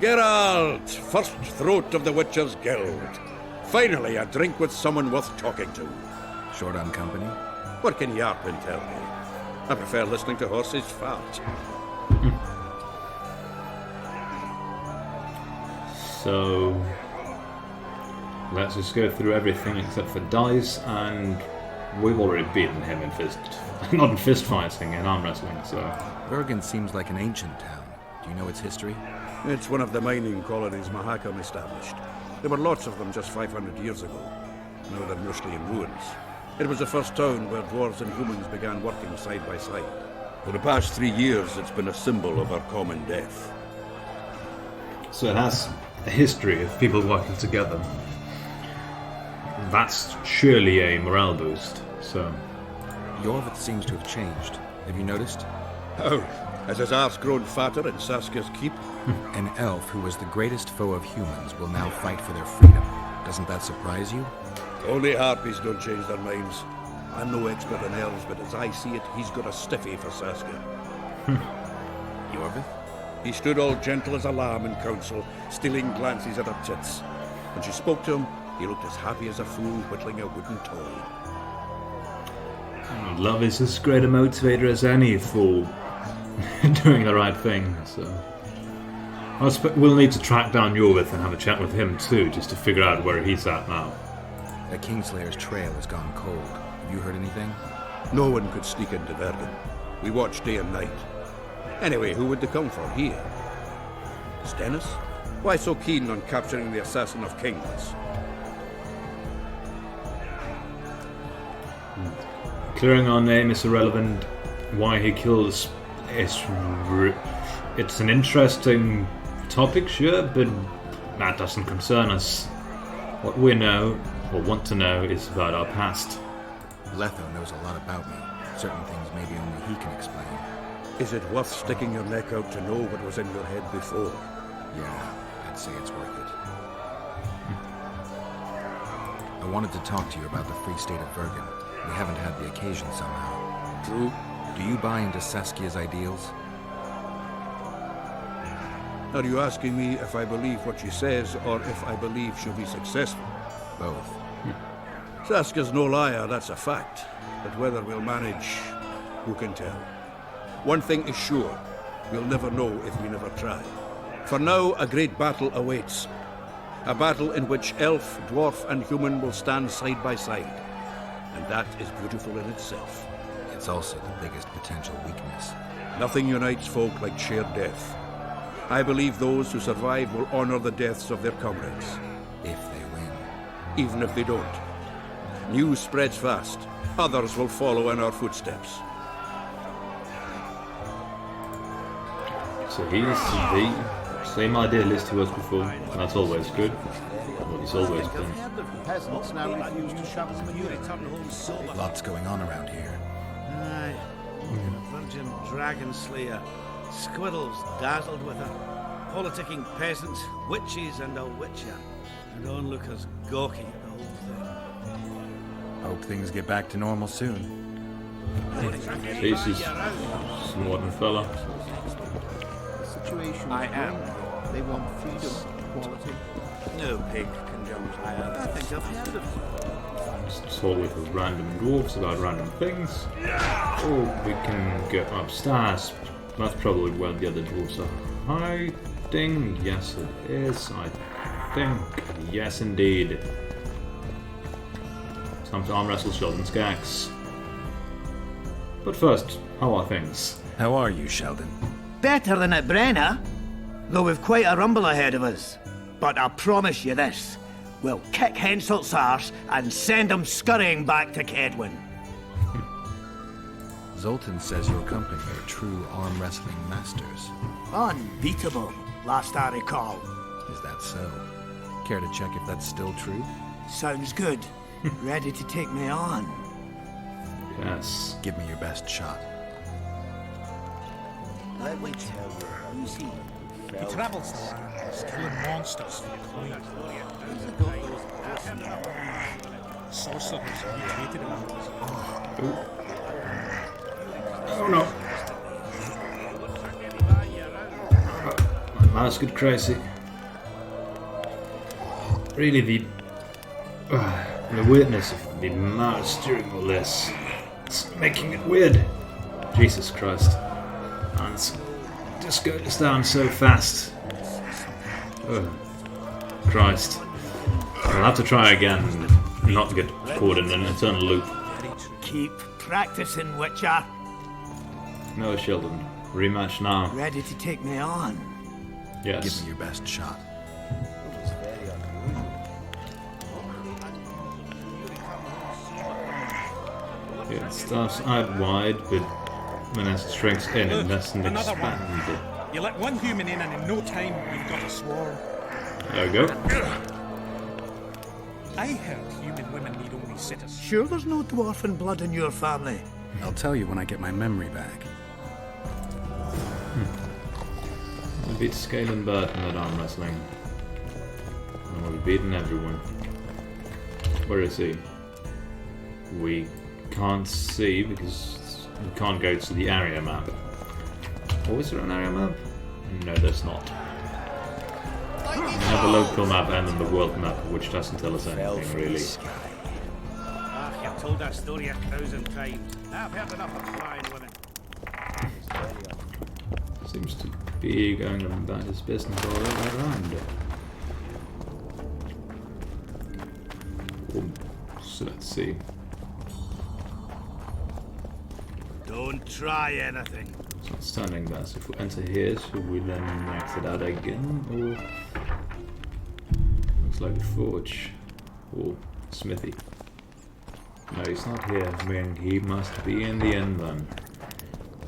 Geralt, first throat of the Witcher's Guild. Finally, a drink with someone worth talking to. Short on company? What can Yarpin tell me? I prefer listening to horses fart. So, let's just go through everything except for dice, and we've already beaten him in not in fist fighting, in arm wrestling, so... Bergen seems like an ancient town. Do you know its history? It's one of the mining colonies Mahakam established. There were lots of them just 500 years ago. Now they're mostly in ruins. It was the first town where dwarves and humans began working side by side. For the past 3 years, it's been a symbol of our common death. So it has a history of people working together. That's surely a morale boost, so... Yorvith seems to have changed. Have you noticed? Oh, has his arse grown fatter in Saskia's keep? An elf who was the greatest foe of humans will now fight for their freedom. Doesn't that surprise you? Only harpies don't change their minds. I'm no expert on elves, but as I see it, he's got a stiffy for Saskia. Yorvith? He stood all gentle as a lamb in council, stealing glances at her tits. When she spoke to him, he looked as happy as a fool whittling a wooden toy. Love is as great a motivator as any fool doing the right thing, so... we'll need to track down Yorvith and have a chat with him too, just to figure out where he's at now. The Kingslayer's trail has gone cold. Have you heard anything? No one could sneak into Bergen. We watched day and night. Anyway, who would they come for here? Stennis? Why so keen on capturing the assassin of kings? Clearing our name is irrelevant. Why he kills is... It's an interesting topic, sure, but that doesn't concern us. What we know, or want to know, is about our past. Letho knows a lot about me. Certain things maybe only he can explain. Is it worth sticking your neck out to know what was in your head before? Yeah, I'd say it's worth it. I wanted to talk to you about the Free State of Bergen. We haven't had the occasion somehow. True. Do you buy into Saskia's ideals? Are you asking me if I believe what she says, or if I believe she'll be successful? Both. Saskia's no liar, that's a fact. But whether we'll manage, who can tell? One thing is sure, we'll never know if we never try. For now, a great battle awaits. A battle in which elf, dwarf, and human will stand side by side. And that is beautiful in itself. It's also the biggest potential weakness. Nothing unites folk like shared death. I believe those who survive will honor the deaths of their comrades. If they win. Even if they don't. News spreads fast. Others will follow in our footsteps. So he's the same idealist he was before. That's always good. Well, he's always been. Lots going on around here. Aye. Virgin dragon slayer. Squirrels dazzled with her. Politicking peasants, witches and a witcher. And onlookers gawking at the whole Hope things get back to normal soon. thing. This is some modern fella. I am. They want freedom, equality. No pig can jump higher. I think I've heard of them. Just talk with random dwarves about random things. Or we can go upstairs. That's probably where the other dwarves are hiding. Yes, it is. I think. Yes, indeed. Time to arm wrestle Sheldon Skaggs. But first, how are things? How are you, Sheldon? Better than at Brenna, though we've quite a rumble ahead of us. But I promise you this, we'll kick Henselt's arse and send him scurrying back to Kedwin. Zoltan says your company are true arm wrestling masters. Unbeatable, last I recall. Is that so? Care to check if that's still true? Sounds good. Ready to take me on? Yes. Give me your best shot. Let me tell you, you see. He travels the land, killing monsters for the queen. Sorcerers mutated him. Oh no. Mouse get crazy. Really, the weirdness of the mouse during all this, it's making it weird. Jesus Christ. And this goes down so fast. Oh, Christ. I'll have to try again and not get caught in an eternal loop. Keep practicing, Witcher. No, Sheldon. Rematch now. Ready to take me on? Yes. Give me your best shot. Yeah, it starts out wide, but when it shrinks in, it doesn't Another one. expand. You let one human in, and in no time, you've got a swarm. There we go. I heard human women need only sitters. Sure there's no dwarfen blood in your family? I'll tell you when I get my memory back. I beat Scalen Burton at arm wrestling. And we've beaten everyone. Where is he? We can't see because we can't go to the area map. Or is there an area map? No, there's not. We have a local map and then the world map, which doesn't tell us anything really. You've told that story 1,000 times. I've heard enough of flying women. Seems to be going about his business all the way around. So let's see. Don't try anything. So it's standing there. So if we enter here, should we then exit out again? Or looks like a forge or smithy. No, he's not here. I mean, he must be in the end then.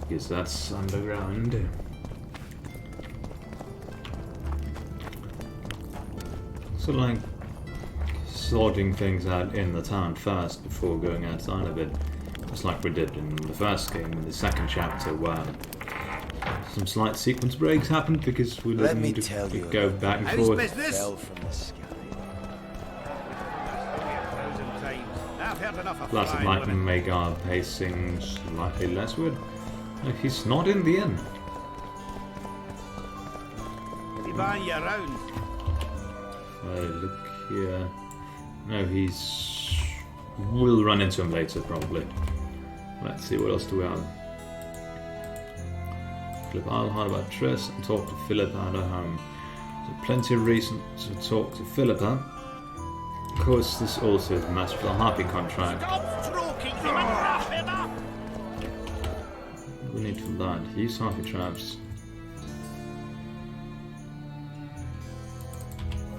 Because that's underground. So like sorting things out in the town first before going outside of it. Just like we did in the first game, in the second chapter, where some slight sequence breaks happened because we didn't go back and forth. Fell from the sky. I've heard enough of Plus, it flying might women. make our pacing slightly less weird. No, he's not in the inn. He buying you around. Look here. No, he's... We'll run into him later, probably. Let's see, what else do we have? Philippa Eilhart about Triss and talk to Philippa at her home. So plenty of reason to talk to Philippa. Of course, this also is a matter for the harping contract. We need for that. Use harpy traps.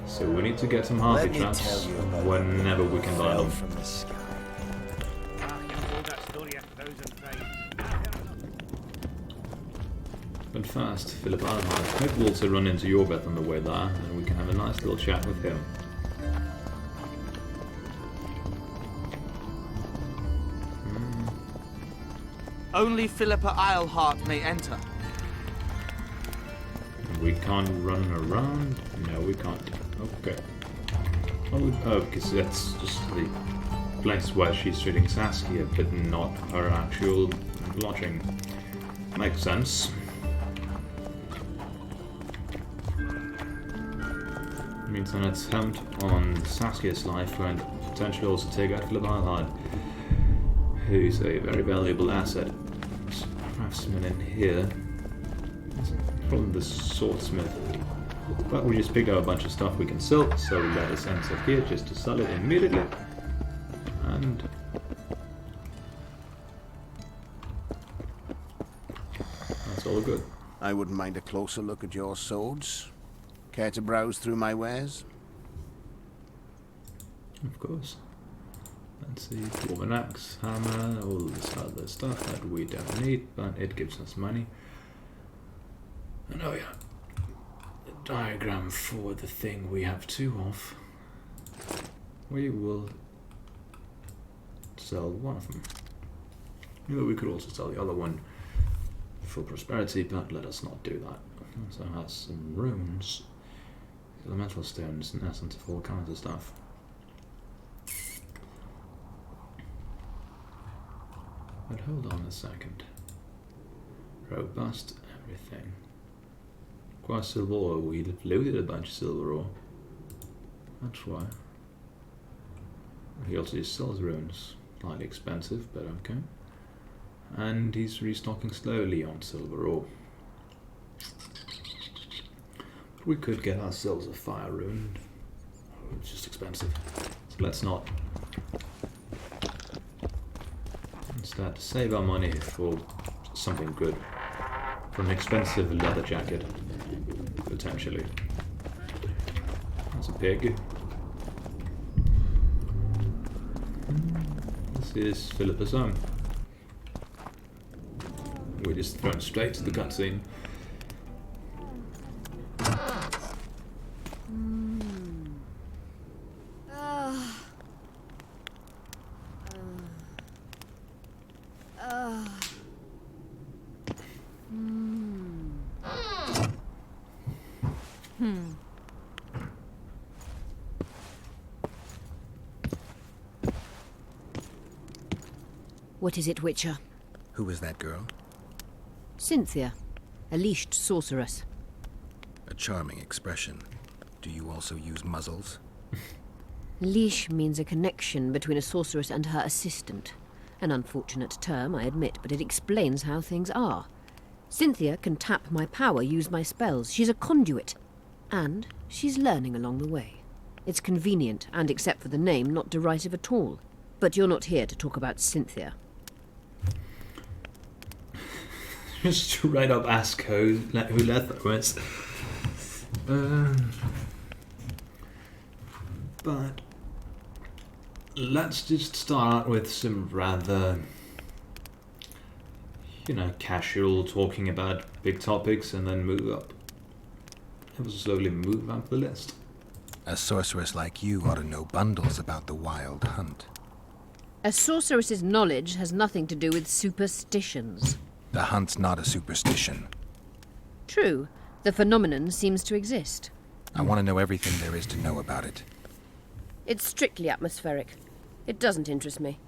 So we need to get some harpy traps whenever we can buy them. You've told that story 1,000 times. But first, Philippa Eilhart. Maybe we'll also run into Yorbeth on the way there, and we can have a nice little chat with him. Only Philippa Eilhart may enter. We can't run around? No, we can't. Okay. Oh, because that's just the place where she's treating Saskia, but not her actual lodging. Makes sense. Means an attempt on Saskia's life and potentially also take out Philippa Eilhart, who's a very valuable asset. Craftsman in here. Probably the swordsmith. But we just picked up a bunch of stuff we can sell, so let us enter here just to sell it immediately. And that's all good. I wouldn't mind a closer look at your swords. Care to browse through my wares? Of course. Let's see, dwarven axe, hammer, all this other stuff that we don't need, but it gives us money. And oh yeah, the diagram for the thing we have two of. We will sell one of them. Yeah, we could also sell the other one for prosperity, but let us not do that. Also has some runes, elemental stones, and essence of all kinds of stuff. But hold on a second. Robust everything. Require silver ore. We looted a bunch of silver ore. That's why. He also just sells runes. Slightly expensive, but okay. And he's restocking slowly on silver ore. We could get ourselves a fire rune. It's just expensive. So let's not. Instead, save our money for something good. For an expensive leather jacket. Potentially. That's a pig. This is Philippa's home. We're just thrown straight to the cutscene. What is it, Witcher? Who is that girl? Cynthia, a leashed sorceress. A charming expression. Do you also use muzzles? Leash means a connection between a sorceress and her assistant. An unfortunate term, I admit, but it explains how things are. Cynthia can tap my power, use my spells. She's a conduit. And she's learning along the way. It's convenient, and except for the name, not derisive at all. But you're not here to talk about Cynthia. Just straight up ask who Letho is. But let's just start with some rather, casual talking about big topics and then move up. Ever slowly move up the list. A sorceress like you ought to know bundles about the wild hunt. A sorceress's knowledge has nothing to do with superstitions. The hunt's not a superstition. True. The phenomenon seems to exist. I want to know everything there is to know about it. It's strictly atmospheric. It doesn't interest me.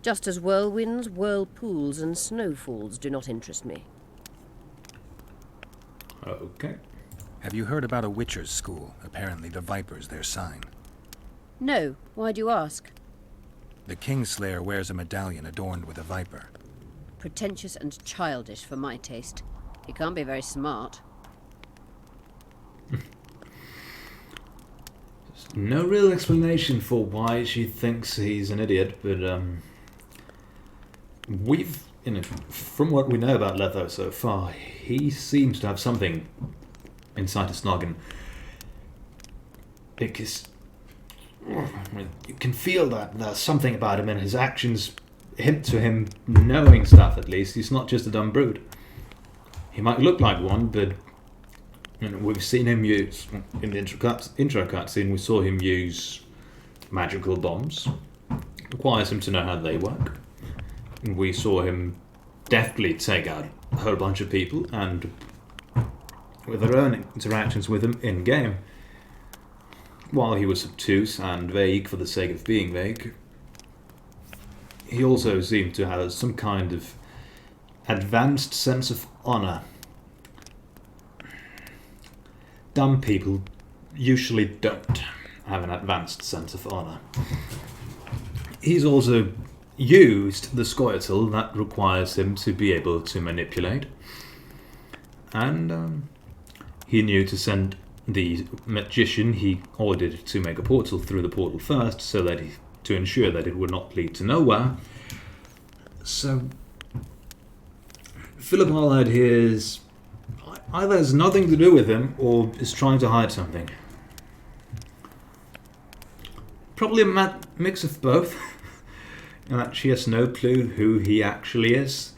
Just as whirlwinds, whirlpools, and snowfalls do not interest me. Okay. Have you heard about a witcher's school? Apparently the Viper's their sign. No. Why do you ask? The Kingslayer wears a medallion adorned with a viper. Pretentious and childish for my taste. He can't be very smart. No real explanation for why she thinks he's an idiot, but we've, from what we know about Letho so far, he seems to have something inside his noggin. Because you can feel that there's something about him, and his actions hint to him knowing stuff. At least he's not just a dumb brute. He might look like one, but we've seen him use, in the intro cutscene, we saw him use magical bombs. It requires him to know how they work. And we saw him deftly take out a whole bunch of people, and with our own interactions with him in-game, while he was obtuse and vague for the sake of being vague, he also seemed to have some kind of advanced sense of honor. Dumb people usually don't have an advanced sense of honor. He's also used the scoia'tael that requires him to be able to manipulate. And he knew to send the magician he ordered to make a portal through the portal first, so that to ensure that it would not lead to nowhere. So Philippa Eilhart here is either has nothing to do with him or is trying to hide something. Probably a mix of both. And that she has no clue who he actually is.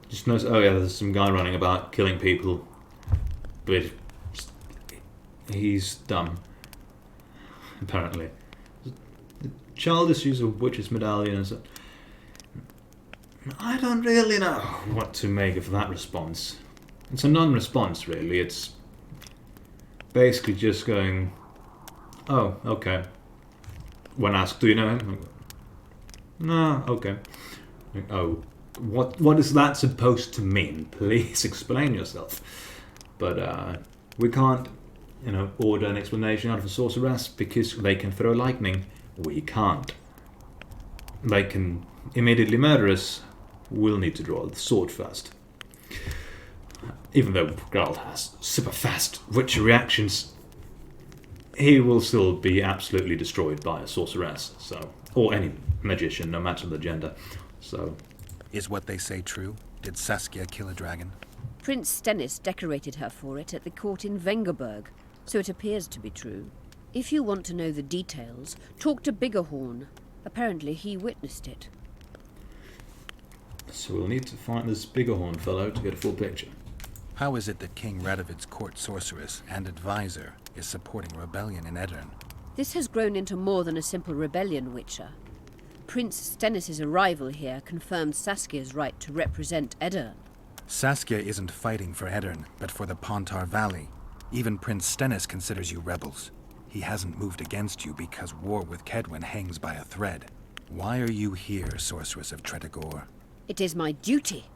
Just knows, oh yeah, there's some guy running about killing people, but he's dumb, apparently. The childish use of witch's medallion and so. I don't really know what to make of that response. It's a non-response, really. It's basically just going, oh, okay. When asked, do you know him? No, okay. Oh, what is that supposed to mean? Please explain yourself. But We can't, order an explanation out of a sorceress because they can throw lightning. We can't. They can immediately murder us. We'll need to draw the sword first. Even though Geralt has super fast witcher reactions, he will still be absolutely destroyed by a sorceress, or any magician, no matter the gender. So, Is what they say true? Did Saskia kill a dragon? Prince Stennis decorated her for it at the court in Vengerberg, so it appears to be true. If you want to know the details, talk to Biggerhorn. Apparently he witnessed it. So we'll need to find this Biggerhorn fellow to get a full picture. How is it that King Radovid's court sorceress and advisor is supporting rebellion in Edirn? This has grown into more than a simple rebellion, Witcher. Prince Stennis' arrival here confirmed Saskia's right to represent Edirn. Saskia isn't fighting for Edirn, but for the Pontar Valley. Even Prince Stennis considers you rebels. He hasn't moved against you because war with Kedwen hangs by a thread. Why are you here, Sorceress of Tretogor? It is my duty.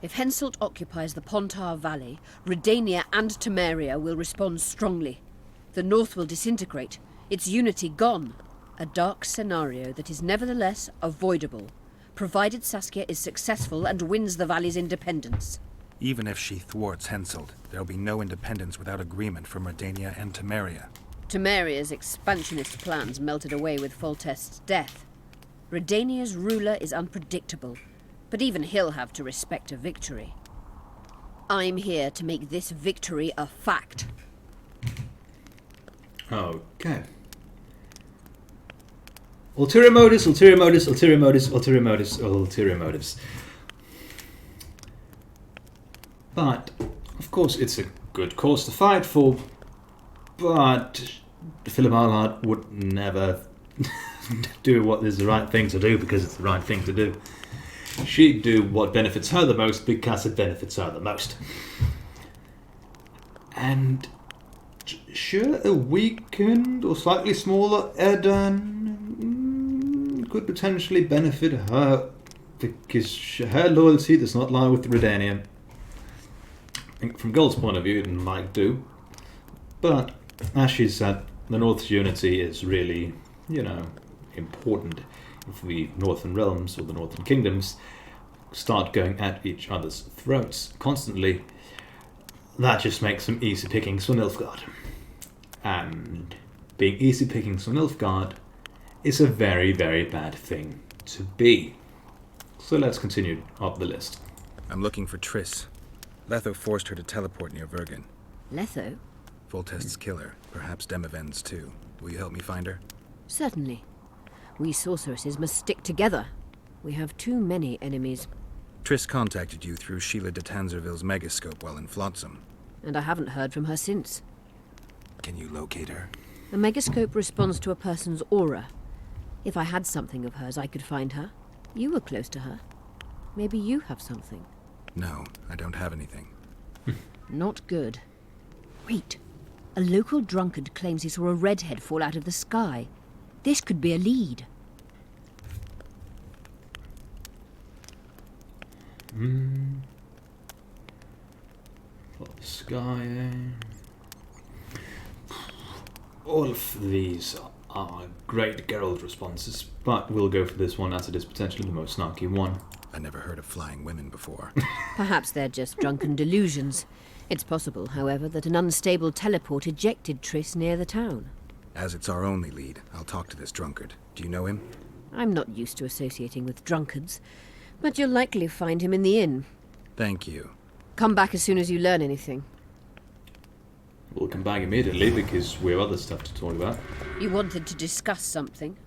If Henselt occupies the Pontar Valley, Redania and Temeria will respond strongly. The North will disintegrate, its unity gone. A dark scenario that is nevertheless avoidable, provided Saskia is successful and wins the Valley's independence. Even if she thwarts Henselt, there'll be no independence without agreement from Redania and Temeria. Temeria's expansionist plans melted away with Foltest's death. Redania's ruler is unpredictable, but even he'll have to respect a victory. I'm here to make this victory a fact. Okay. Ulterior motives, ulterior motives, ulterior motives, ulterior motives, ulterior motives. But, of course, it's a good cause to fight for, but Philippa Eilhart would never do what is the right thing to do because it's the right thing to do. She'd do what benefits her the most because it benefits her the most. And sure, a weakened or slightly smaller Edirn could potentially benefit her because her loyalty does not lie with Redania. From Gold's point of view, it might do. But, as she said, the North's unity is really, important. If the Northern realms or the Northern kingdoms start going at each other's throats constantly, that just makes them easy pickings for Nilfgaard. And being easy pickings for Nilfgaard is a very, very bad thing to be. So let's continue up the list. I'm looking for Triss. Letho forced her to teleport near Vergen. Letho? Foltest's killer, perhaps Demavend's too. Will you help me find her? Certainly. We sorceresses must stick together. We have too many enemies. Triss contacted you through Sheila de Tanzerville's megascope while in Flotsam. And I haven't heard from her since. Can you locate her? A megascope responds to a person's aura. If I had something of hers, I could find her. You were close to her. Maybe you have something. No, I don't have anything. Not good. Wait. A local drunkard claims he saw a redhead fall out of the sky. This could be a lead. Sky. All of these are great Geralt responses, but we'll go for this one as it is potentially the most snarky one. I never heard of flying women before. Perhaps they're just drunken delusions. It's possible, however, that an unstable teleport ejected Triss near the town. As it's our only lead, I'll talk to this drunkard. Do you know him? I'm not used to associating with drunkards, but you'll likely find him in the inn. Thank you. Come back as soon as you learn anything. We'll come back immediately because we have other stuff to talk about. You wanted to discuss something?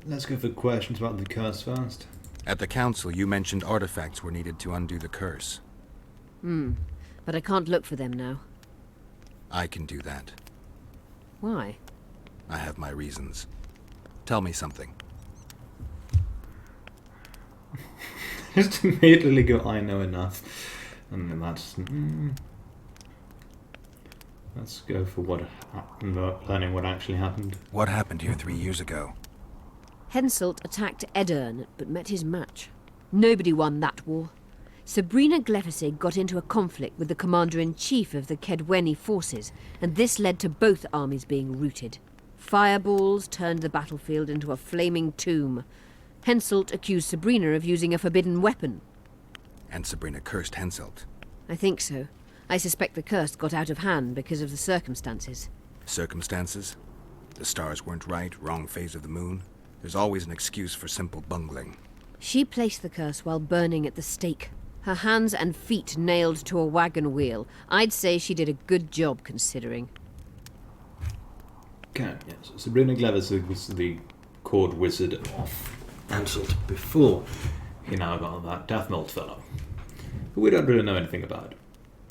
Let's go for questions about the curse first. At the council, you mentioned artifacts were needed to undo the curse. But I can't look for them now. I can do that. Why? I have my reasons. Tell me something. Just immediately go, I know enough. And then that's... Let's go for learning what actually happened. What happened here 3 years ago? Henselt attacked Edirn, but met his match. Nobody won that war. Sabrina Glefisig got into a conflict with the commander-in-chief of the Kedweni forces, and this led to both armies being routed. Fireballs turned the battlefield into a flaming tomb. Henselt accused Sabrina of using a forbidden weapon. And Sabrina cursed Henselt. I think so. I suspect the curse got out of hand because of the circumstances. Circumstances? The stars weren't right, wrong phase of the moon. There's always an excuse for simple bungling. She placed the curse while burning at the stake. Her hands and feet nailed to a wagon wheel. I'd say she did a good job, considering. Okay, yes. Sabrina Glefisig was the court wizard of Henselt before he now got that Death Melt fellow. But we don't really know anything about it.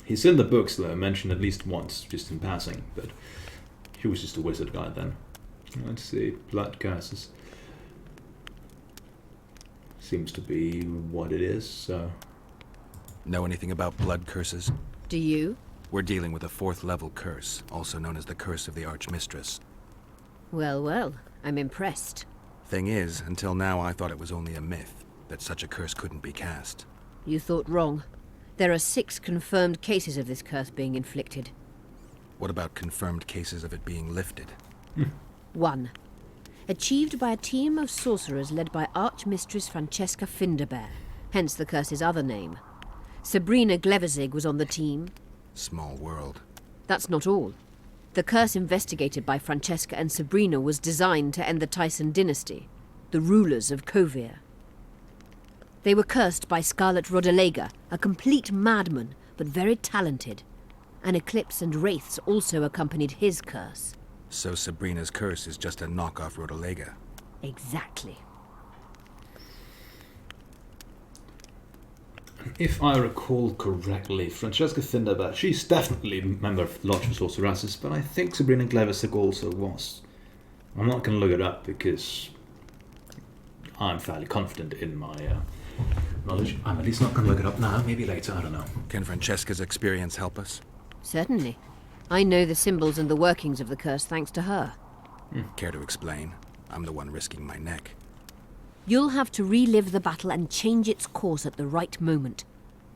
He's in the books, though, mentioned at least once, just in passing, but he was just a wizard guy then. Let's see, blood curses. Seems to be what it is, so... Know anything about blood curses? Do you? We're dealing with a 4th level curse, also known as the Curse of the Archmistress. Well, well, I'm impressed. Thing is, until now I thought it was only a myth, that such a curse couldn't be cast. You thought wrong. There are 6 confirmed cases of this curse being inflicted. What about confirmed cases of it being lifted? 1. Achieved by a team of sorcerers led by Archmistress Francesca Finderbear, hence the curse's other name. Sabrina Glefisig was on the team. Small world. That's not all. The curse investigated by Francesca and Sabrina was designed to end the Tyson dynasty, the rulers of Kovir. They were cursed by Scarlet Rodalega, a complete madman, but very talented. An eclipse and wraiths also accompanied his curse. So Sabrina's curse is just a knockoff Rodalega. Exactly. If I recall correctly, Francesca Finderbear, she's definitely a member of the Lodge of Sorceresses, but I think Sabrina Glefisig also was. I'm not going to look it up because I'm fairly confident in my knowledge. I'm at least not going to look it up now, maybe later, I don't know. Can Francesca's experience help us? Certainly. I know the symbols and the workings of the curse thanks to her. Care to explain? I'm the one risking my neck. You'll have to relive the battle and change its course at the right moment.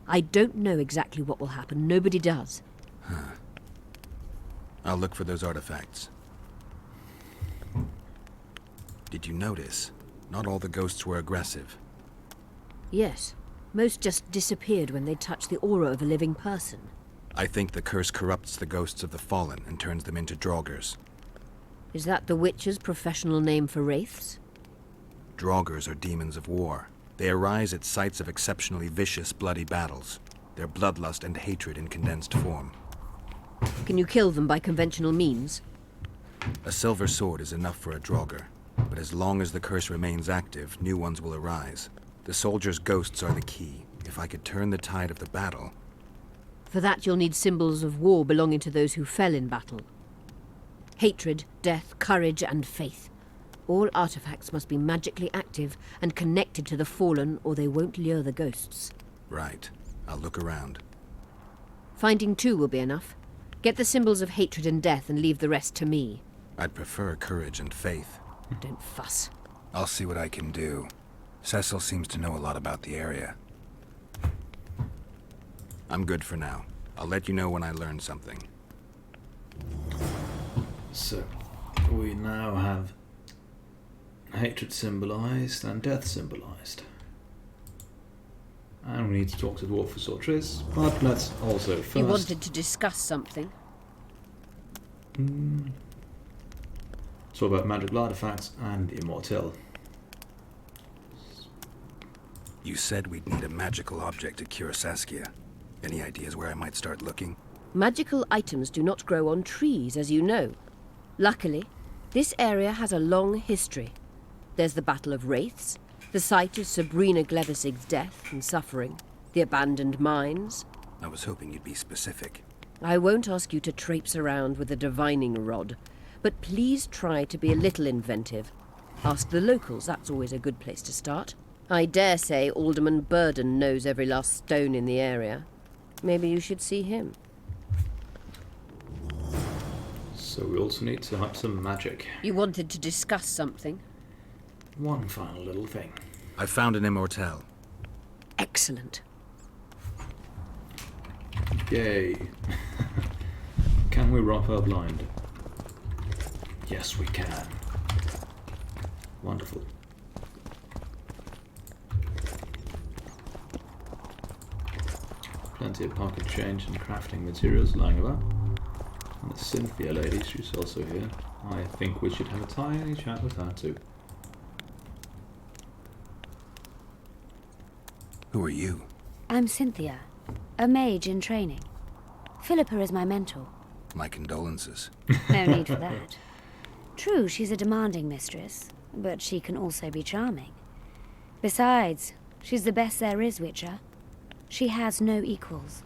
I don't know exactly what will happen. Nobody does. I'll look for those artifacts. Did you notice? Not all the ghosts were aggressive. Yes. Most just disappeared when they touched the aura of a living person. I think the curse corrupts the ghosts of the fallen and turns them into draugrs. Is that the Witcher's professional name for wraiths? Draugrs are demons of war. They arise at sites of exceptionally vicious, bloody battles. Their bloodlust and hatred in condensed form. Can you kill them by conventional means? A silver sword is enough for a draugr, but as long as the curse remains active, new ones will arise. The soldiers' ghosts are the key. If I could turn the tide of the battle... For that you'll need symbols of war belonging to those who fell in battle. Hatred, death, courage, and faith. All artifacts must be magically active and connected to the fallen, or they won't lure the ghosts. Right. I'll look around. Finding 2 will be enough. Get the symbols of hatred and death and leave the rest to me. I'd prefer courage and faith. Don't fuss. I'll see what I can do. Cecil seems to know a lot about the area. I'm good for now. I'll let you know when I learn something. So, we now have hatred symbolized and death symbolized. And we need to talk to the dwarf sorceress, but let's also first... You wanted to discuss something? Talk about magical artifacts and immortal. You said we'd need a magical object to cure Saskia. Any ideas where I might start looking? Magical items do not grow on trees, as you know. Luckily, this area has a long history. There's the Battle of Wraiths, the site of Sabrina Glevisig's death and suffering, the abandoned mines. I was hoping you'd be specific. I won't ask you to traipse around with a divining rod, but please try to be a little inventive. Ask the locals, that's always a good place to start. I dare say Alderman Burden knows every last stone in the area. Maybe you should see him. So we also need to have some magic. You wanted to discuss something? One final little thing. I found an immortal. Excellent. Yay. Can we rock our blind? Yes, we can. Wonderful. Plenty of pocket change and crafting materials lying about. And the Cynthia lady, she's also here. I think we should have a tiny chat with her too. Who are you? I'm Cynthia, a mage in training. Philippa is my mentor. My condolences. No need for that. True, she's a demanding mistress, but she can also be charming. Besides, she's the best there is, Witcher. She has no equals.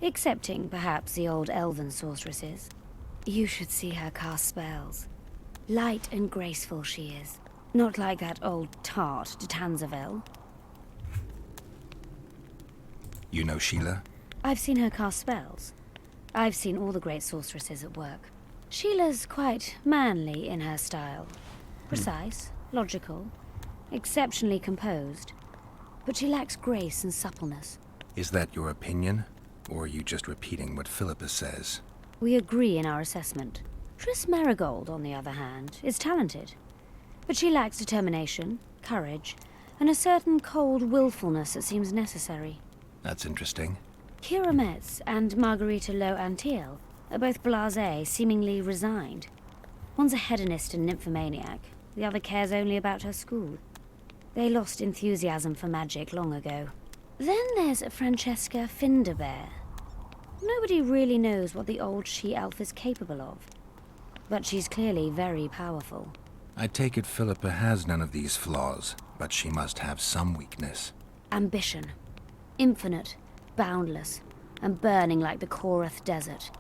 Excepting, perhaps, the old elven sorceresses. You should see her cast spells. Light and graceful she is. Not like that old tart de Tanzaville. You know Sheila? I've seen her cast spells. I've seen all the great sorceresses at work. Sheila's quite manly in her style. Precise, logical, exceptionally composed. But she lacks grace and suppleness. Is that your opinion? Or are you just repeating what Philippa says? We agree in our assessment. Triss Marigold, on the other hand, is talented. But she lacks determination, courage, and a certain cold willfulness that seems necessary. That's interesting. Kira Metz and Margarita Low-Antiel are both blasé, seemingly resigned. One's a hedonist and nymphomaniac. The other cares only about her school. They lost enthusiasm for magic long ago. Then there's Francesca Finderbear. Nobody really knows what the old she-elf is capable of. But she's clearly very powerful. I take it Philippa has none of these flaws, but she must have some weakness. Ambition. Infinite, boundless, and burning like the Korath Desert.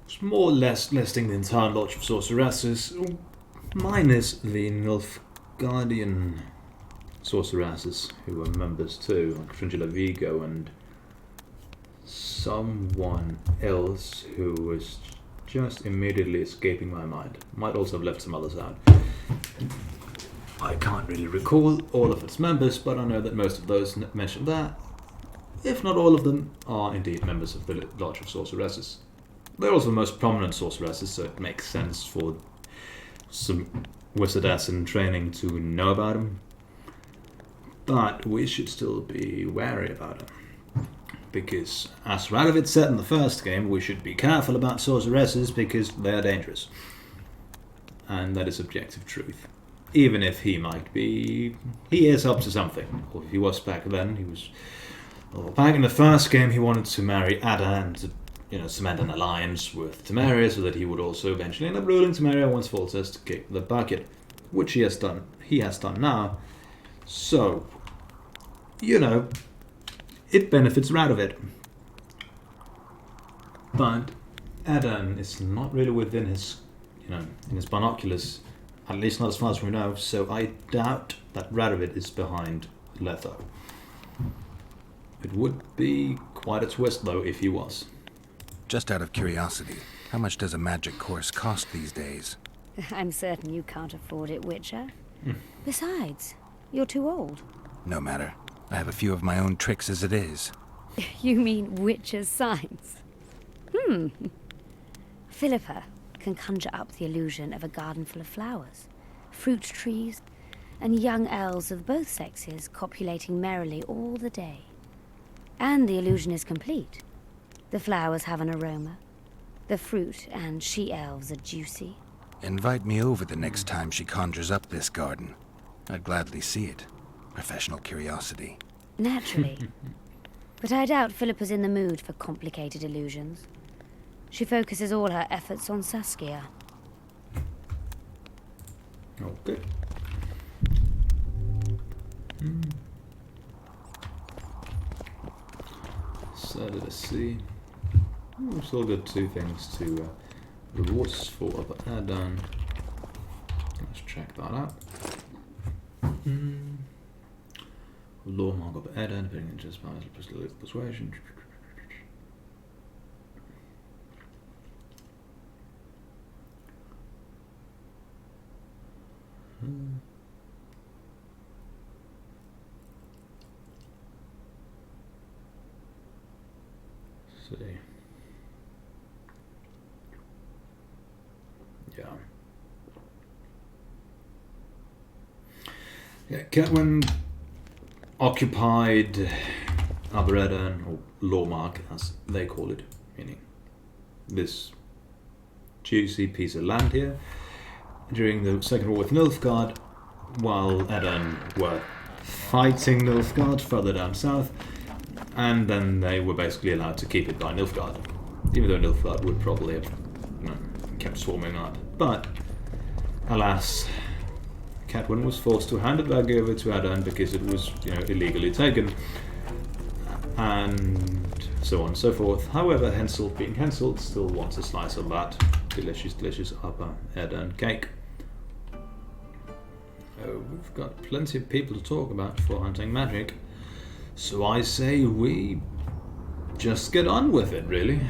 It's more or less listing the entire Lodge of Sorceresses, minus the Nilfgaardian sorceresses, who are members too, like Fringilla Vigo and someone else who was just immediately escaping my mind. Might also have left some others out. I can't really recall all of its members, but I know that most of those mentioned there, if not all of them, are indeed members of the Lodge of Sorceresses. They're also the most prominent sorceresses, so it makes sense for some wizardess in training to know about them. But we should still be wary about them. Because, as Radovid said in the first game, we should be careful about sorceresses because they are dangerous. And that is objective truth. Even if he might be... he is up to something. Or if he was back then, he was... well, back in the first game, he wanted to marry Ada and to, cement an alliance with Temeria so that he would also eventually end up ruling Temeria once Foltest to kick the bucket. Which he has done. He has done now. So, it benefits Radovid. But Adan is not really within his, in his binoculars, at least not as far as we know, so I doubt that Radovid is behind Letho. It would be quite a twist, though, if he was. Just out of curiosity, how much does a magic course cost these days? I'm certain you can't afford it, Witcher. Besides, you're too old. No matter. I have a few of my own tricks as it is. You mean Witcher's signs? Philippa can conjure up the illusion of a garden full of flowers, fruit trees, and young elves of both sexes copulating merrily all the day. And the illusion is complete. The flowers have an aroma. The fruit and she-elves are juicy. Invite me over the next time she conjures up this garden. I'd gladly see it. Professional curiosity. Naturally. But I doubt Philippa's in the mood for complicated illusions. She focuses all her efforts on Saskia. Okay. So let's see. We've still got two things to rewards for upper Adan. Let's check that out. Law mark upper Adan, depending on just balance plus persuasion. see. Yeah, Kedwen occupied Aberedon, or Lormark as they call it, meaning this juicy piece of land here, during the Second War with Nilfgaard, while Edirn were fighting Nilfgaard further down south, and then they were basically allowed to keep it by Nilfgaard, even though Nilfgaard would probably have kept swarming up. But alas, Kedwen was forced to hand it back over to Edirn because it was, illegally taken, and so on and so forth. However, Henselt, being Henselt, still wants a slice of that delicious, delicious upper Edirn cake. We've got plenty of people to talk about for hunting magic, so I say we just get on with it, really.